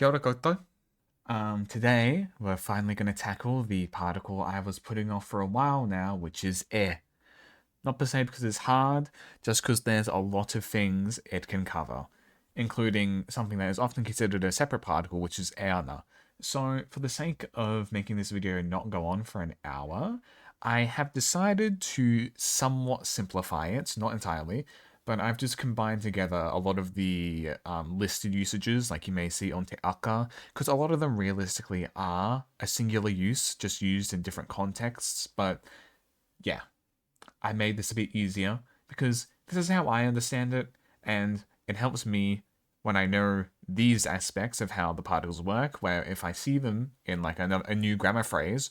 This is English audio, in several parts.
Kia ora koutou. Today, we're finally going to tackle the particle I was putting off for a while now, which is e. Not per se because it's hard, just because there's a lot of things it can cover, including something that is often considered a separate particle, which is eana. So, for the sake of making this video not go on for an hour, I have decided to somewhat simplify it, not entirely, but I've just combined together a lot of the listed usages, like you may see on Te Aka, because a lot of them realistically are a singular use, just used in different contexts. But yeah, I made this a bit easier because this is how I understand it, and it helps me when I know these aspects of how the particles work, where if I see them in like a new grammar phrase,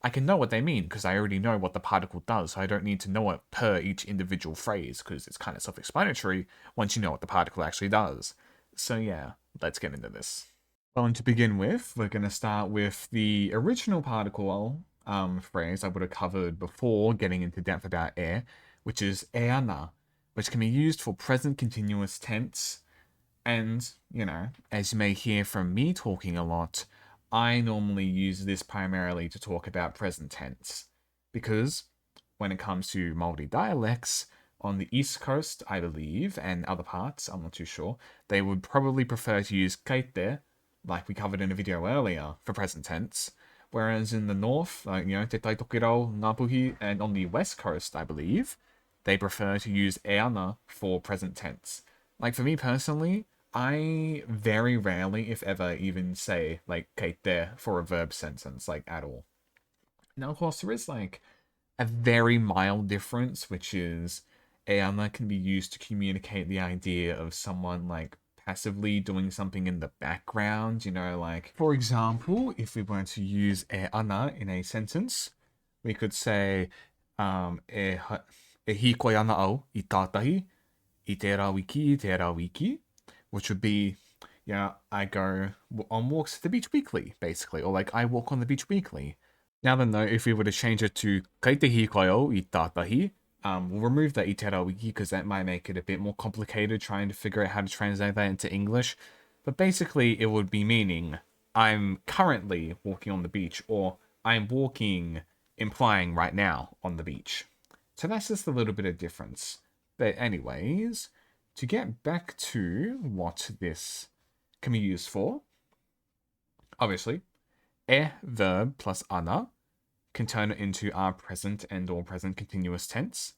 I can know what they mean because I already know what the particle does, so I don't need to know it per each individual phrase because it's kind of self-explanatory once you know what the particle actually does. So yeah, let's get into this. Well, and to begin with, we're going to start with the original particle phrase I would have covered before getting into depth about air, which is eana, which can be used for present continuous tense. And, as you may hear from me talking a lot, I normally use this primarily to talk about present tense. Because when it comes to Māori dialects, on the East Coast, I believe, and other parts, I'm not too sure, they would probably prefer to use kaite, like we covered in a video earlier, for present tense. Whereas in the north, like, te taitokirau, Ngāpuhi, and on the West Coast, I believe, they prefer to use eana for present tense. Like, for me personally, I very rarely, if ever, even say, like, kaite for a verb sentence, like, at all. Now, of course, there is, like, a very mild difference, which is eana can be used to communicate the idea of someone, like, passively doing something in the background, like, for example, if we were to use eana in a sentence, we could say, e hikoi ana au I tātahi, I tērā wiki, I tērā wiki, which would be, I go on walks to the beach weekly, basically, or like I walk on the beach weekly. Now then, though, if we were to change it to kai te hikoi au I tātahi, we'll remove that I tērā wiki because that might make it a bit more complicated trying to figure out how to translate that into English. But basically, it would be meaning I'm currently walking on the beach, or I'm walking, implying right now on the beach. So that's just a little bit of difference. But anyways, to get back to what this can be used for, obviously, verb plus ana can turn it into our present and or present continuous tense.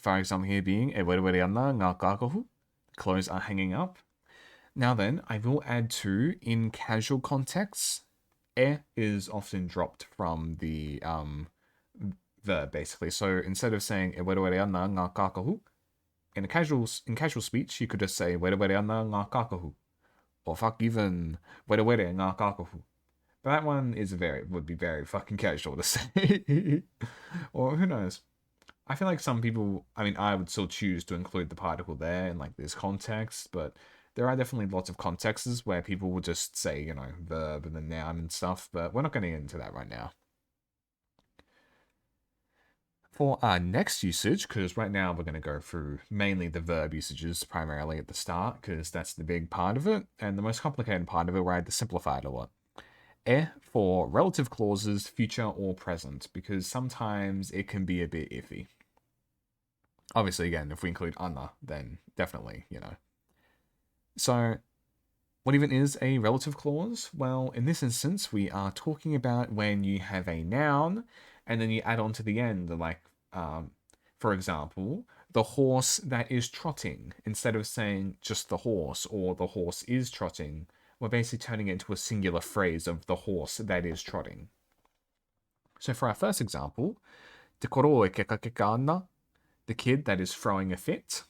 For example here being e were ana ngā kākohu, clothes are hanging up. Now then, I will add to in casual contexts, is often dropped from the verb basically. So instead of saying e were ana ngā kākohu, in casual speech, you could just say were ana ngā kākohu, or fuck even were ngā kākohu. But that one would be very fucking casual to say. Or who knows? I feel like some people, I would still choose to include the particle there in like this context, but there are definitely lots of contexts where people will just say, verb and the noun and stuff, but we're not going to get into that right now. For our next usage, because right now we're going to go through mainly the verb usages primarily at the start, because that's the big part of it, and the most complicated part of it where I had to simplify it a lot. For relative clauses, future or present, because sometimes it can be a bit iffy. Obviously, again, if we include ana, then definitely, So, what even is a relative clause? Well, in this instance, we are talking about when you have a noun, and then you add on to the end, like, for example, the horse that is trotting. Instead of saying just the horse or the horse is trotting, we're basically turning it into a singular phrase of the horse that is trotting. So for our first example, te koro e keka ana, the kid that is throwing a fit.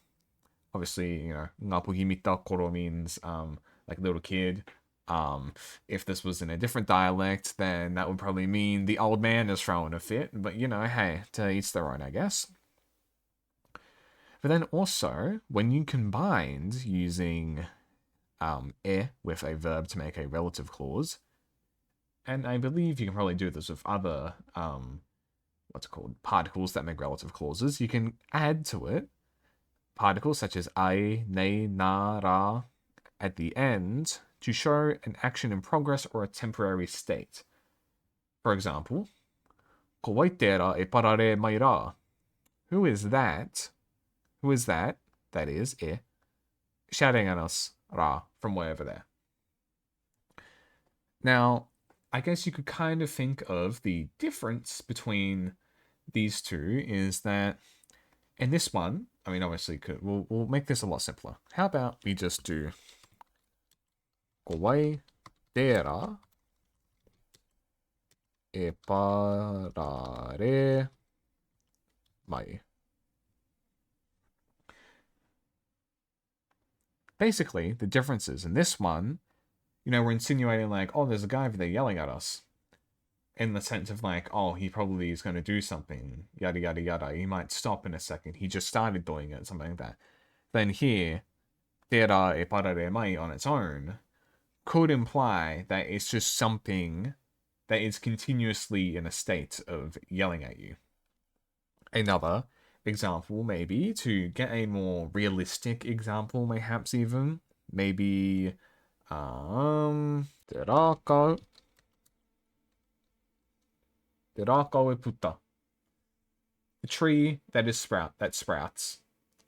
Obviously, ngāpuhi mita koro means like little kid. If this was in a different dialect, then that would probably mean the old man is throwing a fit. But, hey, to each their own, I guess. But then also, when you combined using with a verb to make a relative clause, and I believe you can probably do this with other, particles that make relative clauses, you can add to it particles such as ai, nei, na, ra at the end to show an action in progress or a temporary state. For example, ko waitera e parare mai rā. Who is that? Who is that? That is, shouting at us, rā, from way over there. Now, I guess you could kind of think of the difference between these two is that in this one, I mean, obviously, we'll make this a lot simpler. How about we just do ko waitera e parare mai. Basically, the differences in this one, we're insinuating like, oh, there's a guy over there yelling at us. In the sense of like, oh, he probably is going to do something, yada, yada, yada. He might stop in a second. He just started doing it, something like that. Then here, tera e parare mai on its own could imply that it's just something that is continuously in a state of yelling at you. Another example, maybe, to get a more realistic example, perhaps even, maybe, te rākau e puta. The tree that sprouts,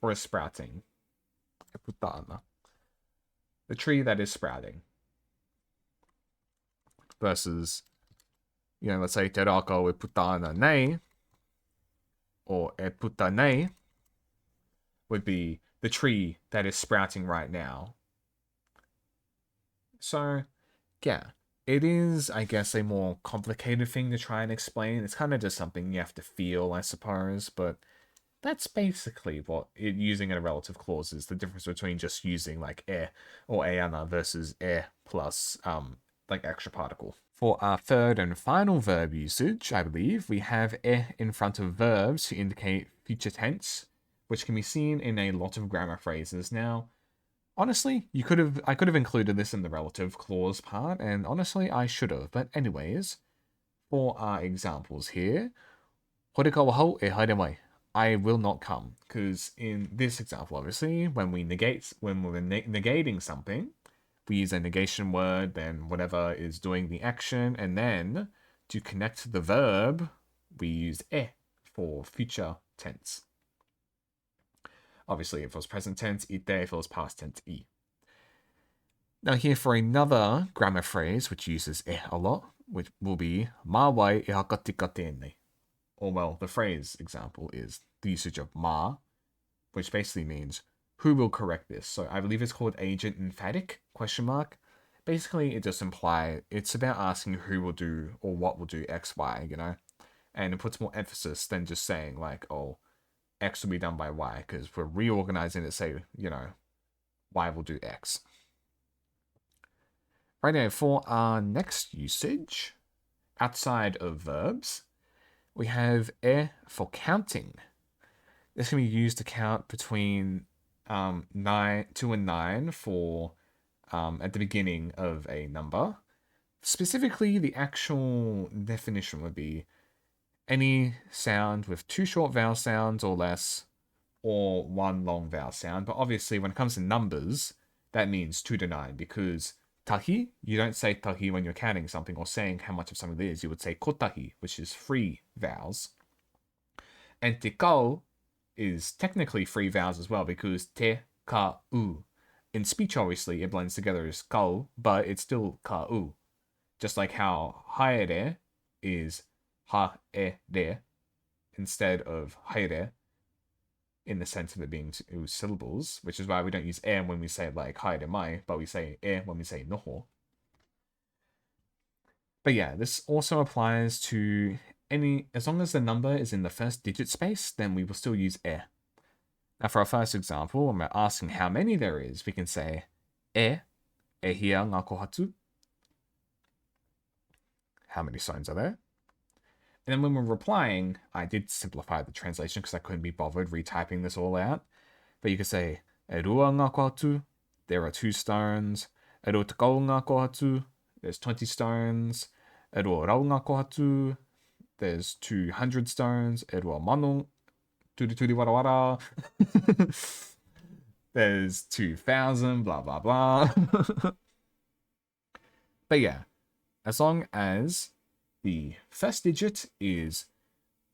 or is sprouting. E puta ana. The tree that is sprouting. Versus, let's say te rākau e puta ana nei, or e puta nei, would be the tree that is sprouting right now. So, yeah, it is, I guess, a more complicated thing to try and explain. It's kind of just something you have to feel, I suppose, but that's basically what using a relative clause is. The difference between just using like or ana versus plus like extra particle. For our third and final verb usage, I believe, we have in front of verbs to indicate future tense, which can be seen in a lot of grammar phrases. Now, honestly, I could have included this in the relative clause part, and honestly, I should have. But anyways, for our examples here, horeka wa hau e haere mai. I will not come, because in this example, obviously, when we're negating something, we use a negation word, then whatever is doing the action, and then to connect the verb, we use for future tense. Obviously, if it was present tense, ite. If it was past tense, I. Now here for another grammar phrase which uses a lot, which will be mā wai e hakatika tēnei. Or well, the phrase example is the usage of ma, which basically means who will correct this. So I believe it's called agent emphatic, ? Basically, it just implies, it's about asking who will do or what will do X, Y, And it puts more emphasis than just saying like, oh, X will be done by Y, because we're reorganizing it to say, Y will do X. Right now, for our next usage, outside of verbs, we have for counting. This can be used to count between 2 and 9 for at the beginning of a number. Specifically, the actual definition would be any sound with 2 short vowel sounds or less, or 1 long vowel sound. But obviously, when it comes to numbers, that means 2 to 9, because tahi, you don't say tahi when you're counting something or saying how much of something it is. You would say kotahi, which is 3 vowels. And te kau is technically 3 vowels as well, because te, ka, u. In speech, obviously, it blends together as kau, but it's still ka, u. Just like how haere is ha, e, re, instead of haere, in the sense of it being 2 syllables, which is why we don't use when we say like haere mai, but we say when we say noho. But yeah, this also applies to as long as the number is in the first digit space, then we will still use Now for our first example, when we're asking how many there is, we can say e hia ngā kohatu. How many stones are there? And then when we're replying, I did simplify the translation because I couldn't be bothered retyping this all out. But you could say, e rua ngā kohatu, there are 2 stones. E rua tekau ngā kohatu, there's 20 stones. E rua rau ngā kohatu, there's 200 stones. E rua mano, turi turi wara wara. There's 2,000, blah, blah, blah. But yeah, as long as the first digit is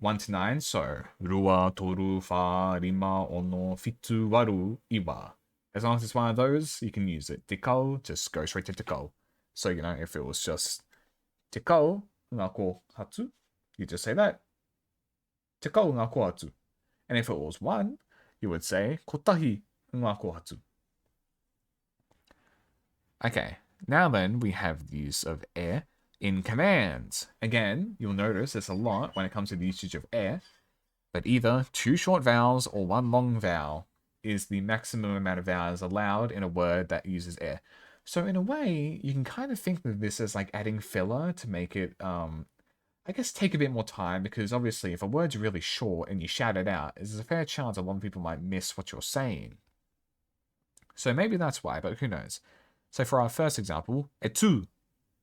1 to 9, so rua, toru, fa, rima, ono, fitu, waru, iwa. As long as it's one of those, you can use it. Tikau, just go straight to tikau. So, if it was just tikau, ngako hatsu, you just say that. Tikau ngako hatsu. And if it was 1, you would say kotahi ngako hatsu. Okay, now then we have the use of e in commands. Again, you'll notice there's a lot when it comes to the usage of e, but either 2 short vowels or 1 long vowel is the maximum amount of vowels allowed in a word that uses e. So in a way, you can kind of think of this as like adding filler to make it, I guess, take a bit more time, because obviously if a word's really short and you shout it out, there's a fair chance a lot of people might miss what you're saying. So maybe that's why, but who knows. So for our first example, etu,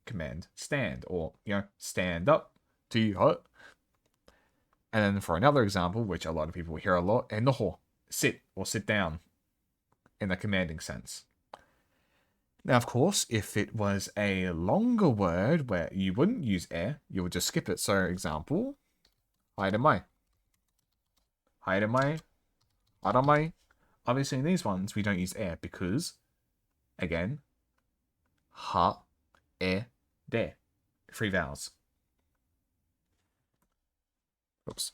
command, stand, or, stand up, to hut. And then for another example, which a lot of people hear a lot, enoho, sit or sit down, in the commanding sense. Now, of course, if it was a longer word where you wouldn't use e, you would just skip it. So, example, haidamai. Haidamai, aramai. Obviously, in these ones, we don't use e because, again, ha, e, de. 3 vowels. Oops.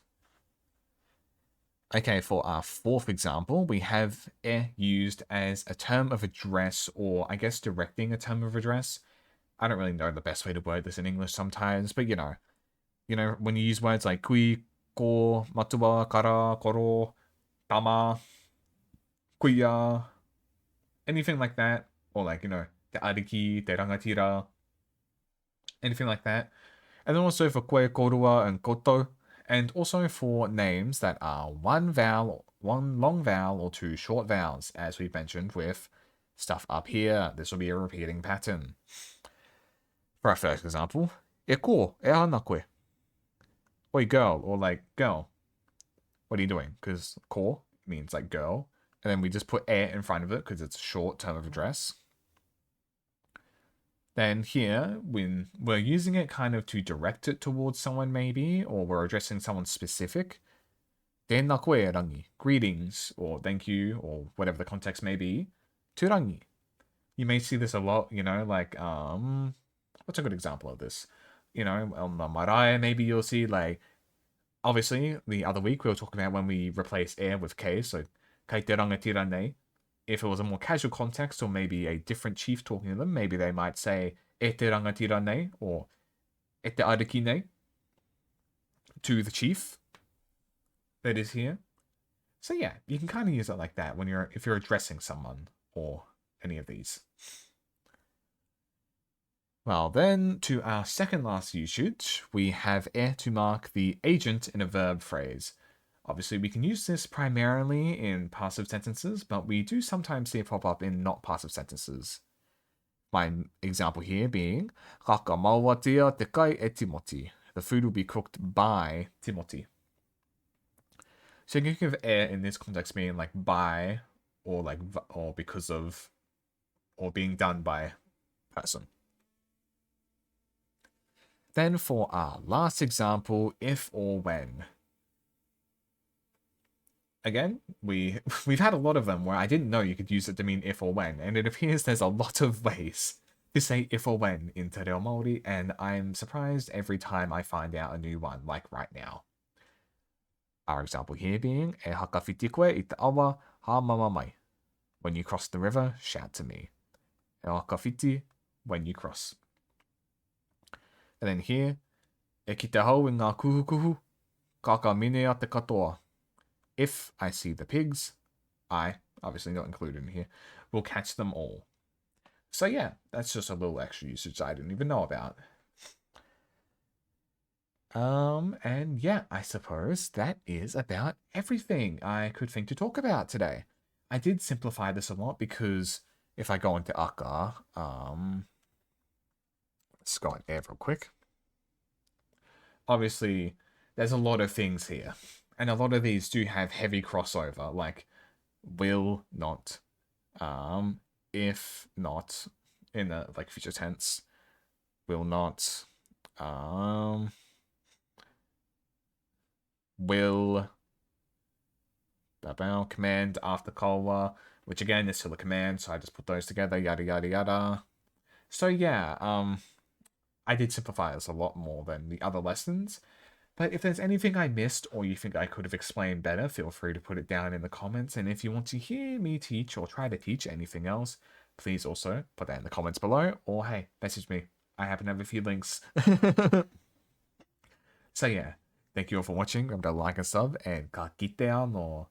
Okay, for our fourth example, we have e used as a term of address, or I guess directing a term of address. I don't really know the best way to word this in English sometimes, but when you use words like kui, ko, matua, kara, koro, tama, kuya, anything like that, or like, te ariki, te rangatira, anything like that. And then also for koe, korua, and koto, and also for names that are 1 vowel, 1 long vowel, or 2 short vowels, as we mentioned with stuff up here. This will be a repeating pattern. For our first example, e ko, e ana koe. Oi, girl, or like, girl. What are you doing? Because ko means like girl, and then we just put e in front of it because it's a short term of address. Then here, when we're using it kind of to direct it towards someone maybe, or we're addressing someone specific, tēnā koe rangi, greetings, or thank you, or whatever the context may be, turangi. You may see this a lot, like, what's a good example of this? On the marae, maybe you'll see, like, obviously, the other week we were talking about when we replace air with K, so kai te rangatira nei. If it was a more casual context, or maybe a different chief talking to them, maybe they might say e te rangatira nei, or e te ariki nei, to the chief that is here. So yeah, you can kind of use it like that if you're addressing someone, or any of these. Well, then, to our second last usage, we have e to mark the agent in a verb phrase. Obviously, we can use this primarily in passive sentences, but we do sometimes see it pop up in not passive sentences. My example here being, Kaka mauatia te kai e Timoti. The food will be cooked by Timoti. So you can think of e in this context meaning like by, or like, or because of, or being done by person. Then for our last example, if or when. Again, we've had a lot of them where I didn't know you could use it to mean if or when, and it appears there's a lot of ways to say if or when in Te Reo Māori, and I'm surprised every time I find out a new one, like right now. Our example here being, e hakawhiti koe I te awa, ha mama mai. When you cross the river, shout to me. E hakawhiti, when you cross. And then here, e ki te hau I ngā kuhukuhu, kaka mine a te katoa. If I see the pigs, I, obviously not included in here, will catch them all. So yeah, that's just a little extra usage I didn't even know about. And yeah, I suppose that is about everything I could think to talk about today. I did simplify this a lot because if I go into aka, let's go in air real quick. Obviously, there's a lot of things here. And a lot of these do have heavy crossover, like will, not, if, not, in the like future tense. will not, will, command after koa, which again is still a command, so I just put those together, yada yada yada. So yeah, I did simplify this a lot more than the other lessons. But if there's anything I missed or you think I could have explained better, feel free to put it down in the comments. And if you want to hear me teach or try to teach anything else, please also put that in the comments below. Or hey, message me. I happen to have a few links. So yeah, thank you all for watching. Remember to like and sub, and ka kite anō.